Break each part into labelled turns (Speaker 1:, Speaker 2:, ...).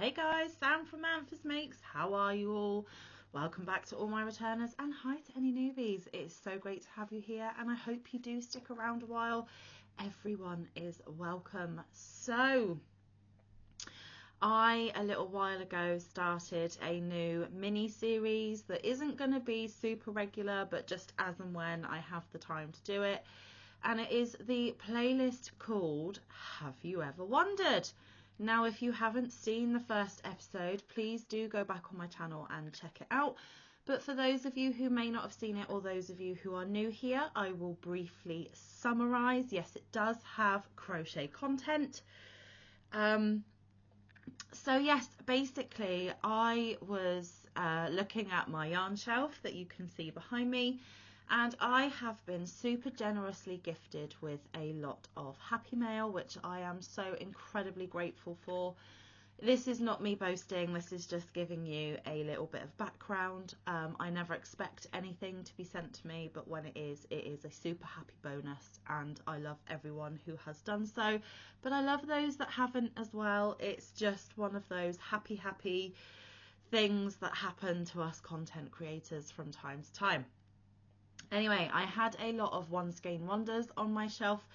Speaker 1: Hey guys, Sam from Manfa's Makes. How are you all? Welcome back to all my returners and hi to any newbies. It's so great to have you here and I hope you do stick around a while. Everyone is welcome. So, I, a little while ago, started a new mini-series that isn't going to be super regular, but just as and when I have the time to do it. And it is the playlist called Have You Ever Wondered? Now, if you haven't seen the first episode, please do go back on my channel and check it out. But for those of you who may not have seen it, or those of you who are new here, I will briefly summarise. Yes, it does have crochet content. So yes, basically I was looking at my yarn shelf that you can see behind me, and I have been super generously gifted with a lot of happy mail, which I am so incredibly grateful for. This is not me boasting, this is just giving you a little bit of background. I never expect anything to be sent to me, but when it is a super happy bonus, and I love everyone who has done so. But I love those that haven't as well. It's just one of those happy things that happen to us content creators from time to time. Anyway, I had a lot of One Skein Wonders on my shelf,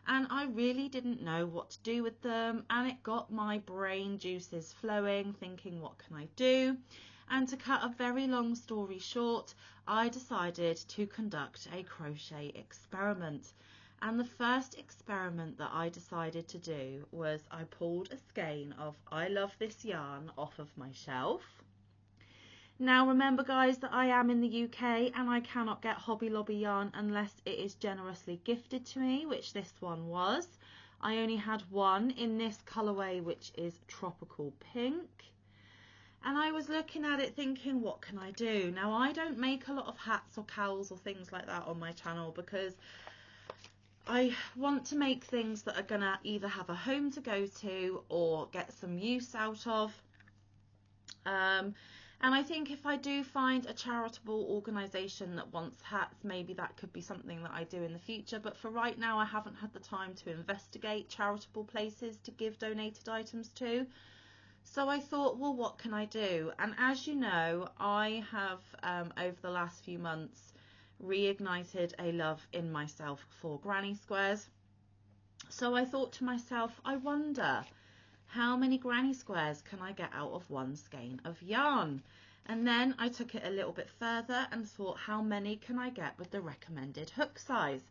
Speaker 1: and I really didn't know what to do with them, and it got my brain juices flowing, thinking what can I do? And to cut a very long story short, I decided to conduct a crochet experiment. And the first experiment that I decided to do was I pulled a skein of I Love This Yarn off of my shelf. Now remember guys that I am in the UK and I cannot get Hobby Lobby yarn unless it is generously gifted to me, which this one was. I only had one in this colourway, which is tropical pink. And I was looking at it thinking, what can I do? Now I don't make a lot of hats or cowls or things like that on my channel because I want to make things that are gonna either have a home to go to or get some use out of. And I think if I do find a charitable organisation that wants hats, maybe that could be something that I do in the future. But for right now, I haven't had the time to investigate charitable places to give donated items to. So I thought, well, what can I do? And as you know, I have, over the last few months, reignited a love in myself for granny squares. So I thought to myself, I wonder, how many granny squares can I get out of one skein of yarn? And then I took it a little bit further and thought, how many can I get with the recommended hook size?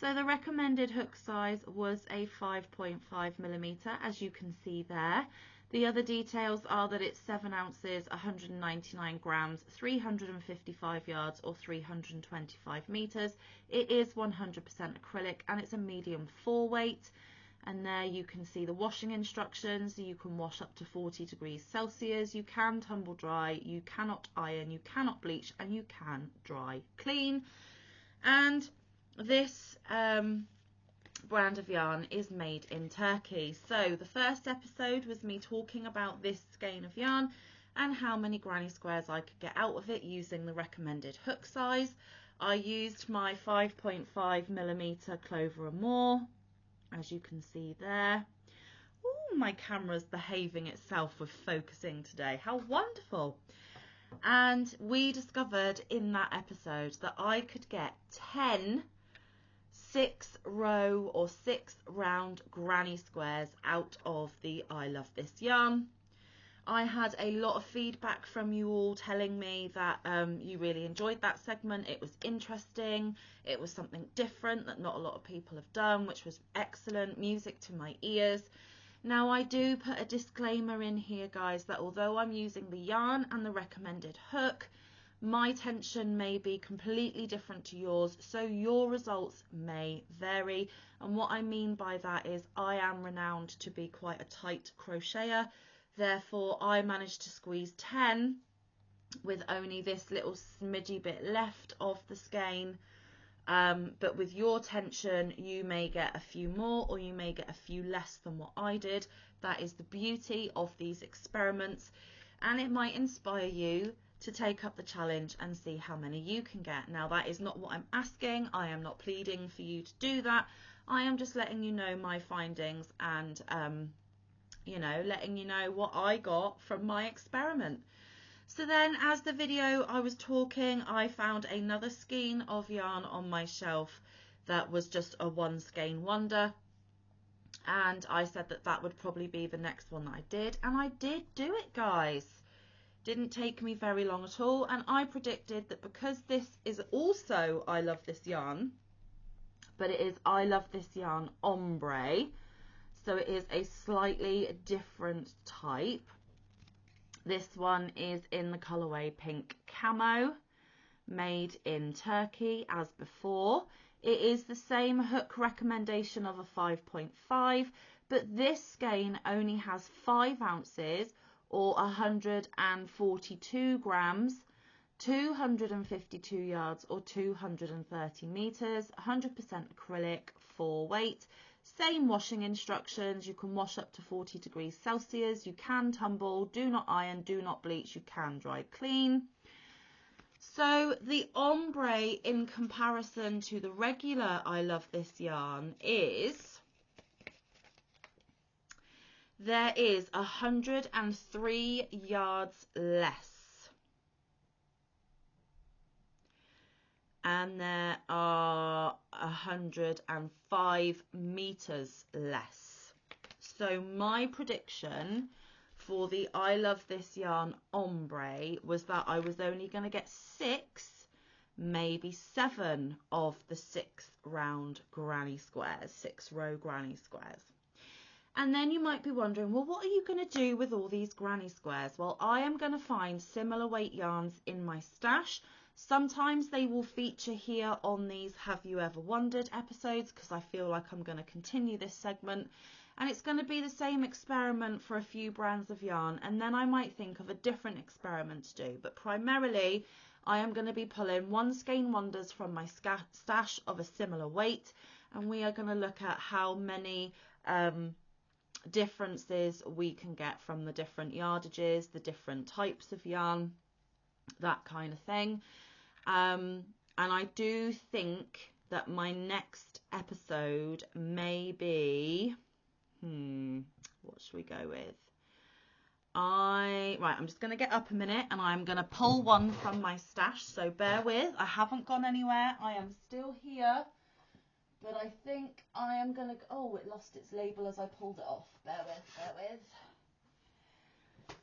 Speaker 1: So the recommended hook size was a 5.5mm, as you can see there. The other details are that it's 7 ounces, 199 grams, 355 yards or 325 meters. It is 100% acrylic and it's a medium 4 weight. And there you can see the washing instructions. You can wash up to 40 degrees Celsius, you can tumble dry, you cannot iron, you cannot bleach, and you can dry clean. And this brand of yarn is made in Turkey. So the first episode was me talking about this skein of yarn and how many granny squares I could get out of it using the recommended hook size. I used my 5.5mm Clover and More, as you can see there. Oh, my camera's behaving itself with focusing today. How wonderful. And we discovered in that episode that I could get 10 6-row or 6-round granny squares out of the I Love This yarn. I had a lot of feedback from you all telling me that you really enjoyed that segment. It was interesting. It was something different that not a lot of people have done, which was excellent. Music to my ears. Now I do put a disclaimer in here, guys, that although I'm using the yarn and the recommended hook, my tension may be completely different to yours, so your results may vary. And what I mean by that is I am renowned to be quite a tight crocheter. Therefore, I managed to squeeze 10 with only this little smidgy bit left of the skein. But with your tension, you may get a few more or you may get a few less than what I did. That is the beauty of these experiments. And it might inspire you to take up the challenge and see how many you can get. Now, that is not what I'm asking. I am not pleading for you to do that. I am just letting you know my findings and you know, letting you know what I got from my experiment. So then as the video I was talking, I found another skein of yarn on my shelf that was just a one skein wonder. And I said that that would probably be the next one that I did. And I did do it, guys. Didn't take me very long at all. And I predicted that because this is also I Love This Yarn, but it is I Love This Yarn Ombre. So it is a slightly different type. This one is in the colourway Pink Camo, made in Turkey as before. It is the same hook recommendation of a 5.5, but this skein only has 5 ounces or 142 grams, 252 yards or 230 meters, 100% acrylic, 4 weight. Same washing instructions. You can wash up to 40 degrees Celsius. You can tumble, do not iron, do not bleach. You can dry clean. So the ombre in comparison to the regular I Love This Yarn is, there is 103 yards less. And there are 105 meters less. So my prediction for the I Love This Yarn Ombre was that I was only going to get 6, maybe 7 of the 6 round granny squares, 6 row granny squares. And then you might be wondering, well, what are you going to do with all these granny squares? Well, I am going to find similar weight yarns in my stash. Sometimes they will feature here on these Have You Ever Wondered episodes, because I feel like I'm going to continue this segment. And it's going to be the same experiment for a few brands of yarn, and then I might think of a different experiment to do. But primarily, I am going to be pulling one skein wonders from my stash of a similar weight, and we are going to look at how many differences we can get from the different yardages, the different types of yarn, that kind of thing. And I do think that my next episode may be, what should we go with? Right, I'm just going to get up a minute and I'm going to pull one from my stash, so bear with. I haven't gone anywhere. I am still here, but I think I am going to, oh, it lost its label as I pulled it off. Bear with.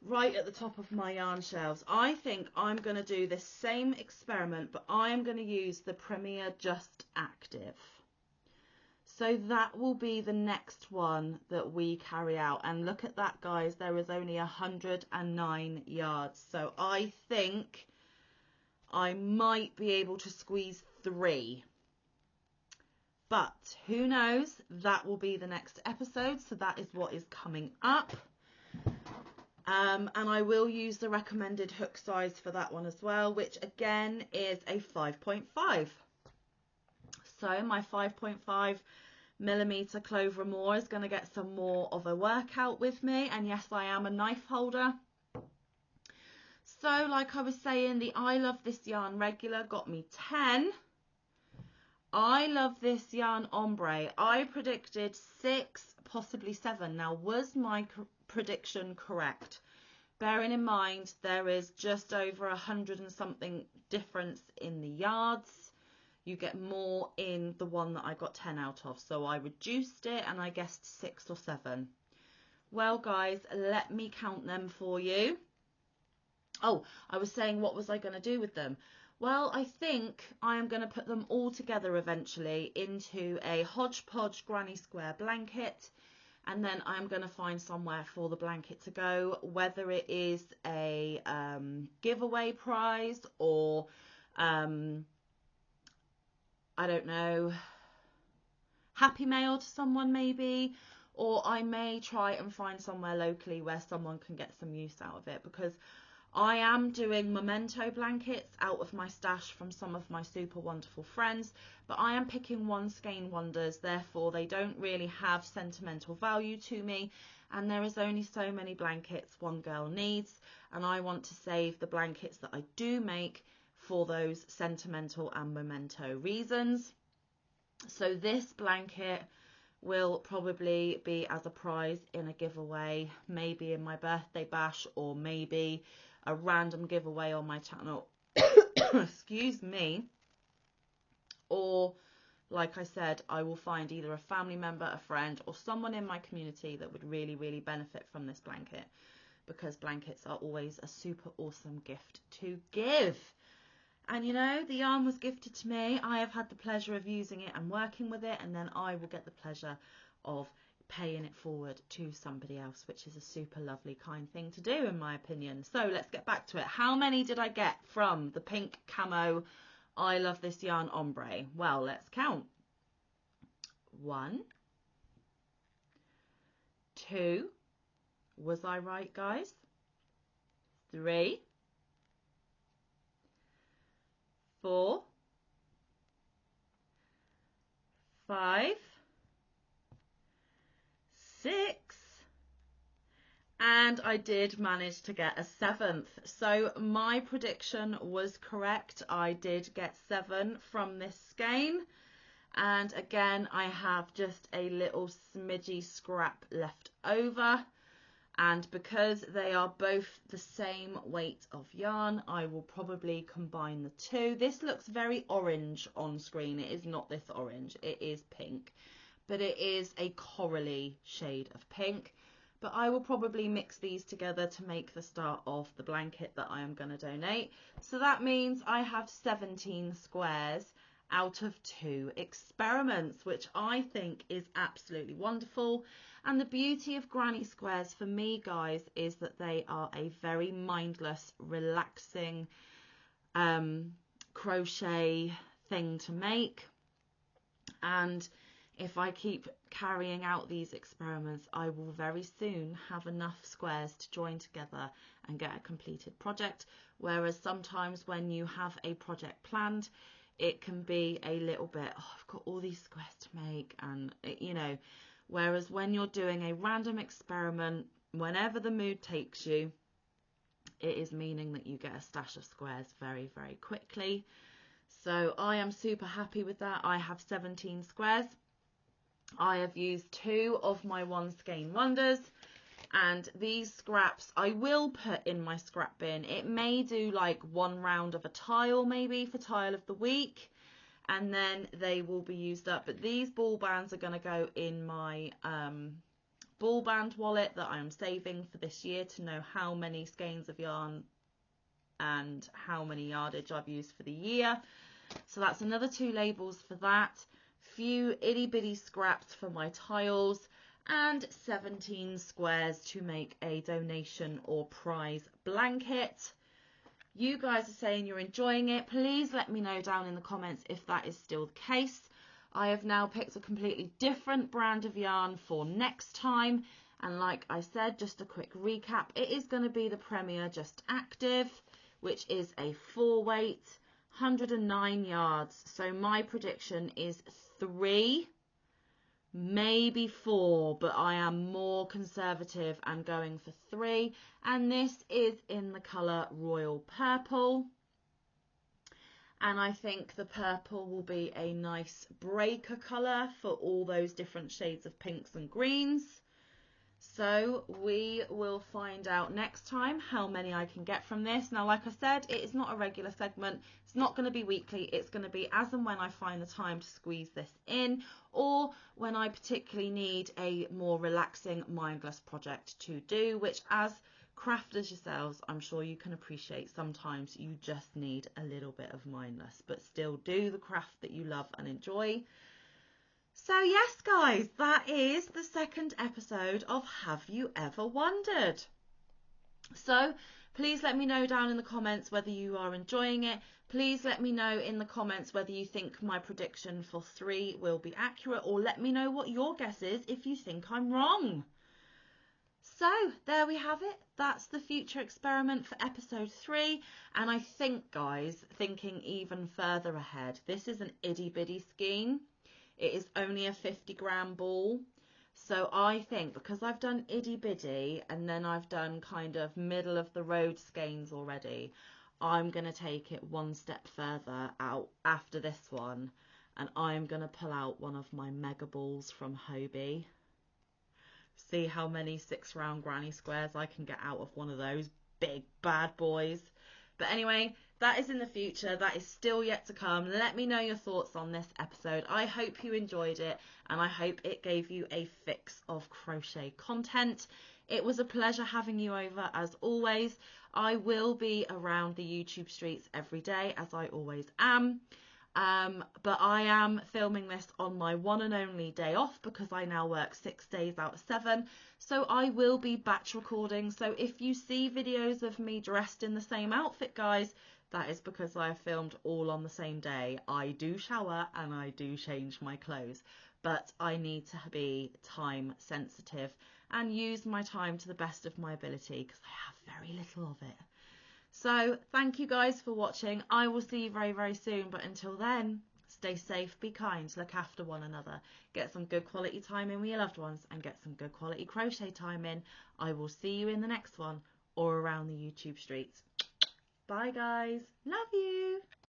Speaker 1: Right at the top of my yarn shelves. I think I'm going to do this same experiment, but I am going to use the Premier Just Active. So that will be the next one that we carry out. And look at that, guys. There is only 109 yards. So I think I might be able to squeeze 3. But who knows? That will be the next episode. So that is what is coming up. And I will use the recommended hook size for that one as well, which again is a 5.5. So my 5.5 millimeter Clover Moore is going to get some more of a workout with me. And yes, I am a knife holder. So like I was saying, the I Love This Yarn regular got me 10. I Love This Yarn Ombre, I predicted 6, possibly 7. Now, was my prediction correct? Bearing in mind there is just over 100 and something difference in the yards. You get more in the one that I got 10 out of, so I reduced it and I guessed 6 or 7. Well guys, let me count them for you. Oh, I was saying, what was I going to do with them? Well, I think I am going to put them all together eventually into a hodgepodge granny square blanket, and then I'm going to find somewhere for the blanket to go, whether it is a giveaway prize or I don't know, happy mail to someone maybe, or I may try and find somewhere locally where someone can get some use out of it, because I am doing memento blankets out of my stash from some of my super wonderful friends, but I am picking one skein wonders, therefore they don't really have sentimental value to me, and there is only so many blankets one girl needs, and I want to save the blankets that I do make for those sentimental and memento reasons. So this blanket will probably be as a prize in a giveaway, maybe in my birthday bash, or maybe a random giveaway on my channel. Excuse me. Or, like I said, I will find either a family member, a friend, or someone in my community that would really, really benefit from this blanket, because blankets are always a super awesome gift to give. And you know, the yarn was gifted to me. I have had the pleasure of using it and working with it, and then I will get the pleasure of paying it forward to somebody else, which is a super lovely, kind thing to do, in my opinion. So let's get back to it. How many did I get from the pink camo I Love This Yarn ombre? Well, let's count. 1, 2, was I right, guys? 3, 4, 5, 6, and I did manage to get a 7th. So my prediction was correct. I did get 7 from this skein. And again, I have just a little smidgy scrap left over. And because they are both the same weight of yarn, I will probably combine the two. This looks very orange on screen. It is not this orange. It is pink, but it is a corally shade of pink. But I will probably mix these together to make the start of the blanket that I am going to donate. So that means I have 17 squares out of 2 experiments, which I think is absolutely wonderful. And the beauty of granny squares for me, guys, is that they are a very mindless, relaxing crochet thing to make. And if I keep carrying out these experiments, I will very soon have enough squares to join together and get a completed project. Whereas sometimes when you have a project planned, it can be a little bit, oh, I've got all these squares to make, and you know, whereas when you're doing a random experiment, whenever the mood takes you, it is meaning that you get a stash of squares very, very quickly. So I am super happy with that. I have 17 squares. I have used 2 of my One Skein Wonders, and these scraps I will put in my scrap bin. It may do like 1 round of a tile, maybe for tile of the week, and then they will be used up. But these ball bands are going to go in my ball band wallet that I am saving for this year to know how many skeins of yarn and how many yardage I've used for the year. So that's another 2 labels for that. Few itty bitty scraps for my tiles, and 17 squares to make a donation or prize blanket. You guys are saying you're enjoying it. Please let me know down in the comments if that is still the case. I have now picked a completely different brand of yarn for next time, and like I said, just a quick recap, it is going to be the Premier Just Active, which is a 4 weight, 109 yards. So my prediction is 3, maybe 4, but I am more conservative and going for 3. And this is in the colour Royal Purple. And I think the purple will be a nice breaker colour for all those different shades of pinks and greens. So we will find out next time how many I can get from this. Now, like I said, it is not a regular segment. It's not going to be weekly. It's going to be as and when I find the time to squeeze this in, or when I particularly need a more relaxing, mindless project to do, which, as crafters yourselves, I'm sure you can appreciate, sometimes you just need a little bit of mindless, but still do the craft that you love and enjoy. So yes, guys, that is the 2nd episode of Have You Ever Wondered? So please let me know down in the comments whether you are enjoying it. Please let me know in the comments whether you think my prediction for 3 will be accurate, or let me know what your guess is if you think I'm wrong. So there we have it. That's the future experiment for episode 3. And I think, guys, thinking even further ahead, this is an itty bitty skein. It is only a 50-gram ball. So I think, because I've done itty bitty and then I've done kind of middle of the road skeins already, I'm going to take it 1 step further out after this one and I'm going to pull out one of my mega balls from Hobie. See how many 6 round granny squares I can get out of one of those big bad boys. But anyway, that is in the future. That is still yet to come. Let me know your thoughts on this episode. I hope you enjoyed it, and I hope it gave you a fix of crochet content. It was a pleasure having you over as always. I will be around the YouTube streets every day, as I always am. But I am filming this on my one and only day off because I now work 6 days out of 7. So I will be batch recording. So if you see videos of me dressed in the same outfit, guys, that is because I have filmed all on the same day. I do shower and I do change my clothes, but I need to be time sensitive and use my time to the best of my ability because I have very little of it. So thank you guys for watching. I will see you very, very soon. But until then, stay safe, be kind, look after one another, get some good quality time in with your loved ones, and get some good quality crochet time in. I will see you in the next one or around the YouTube streets. Bye guys. Love you.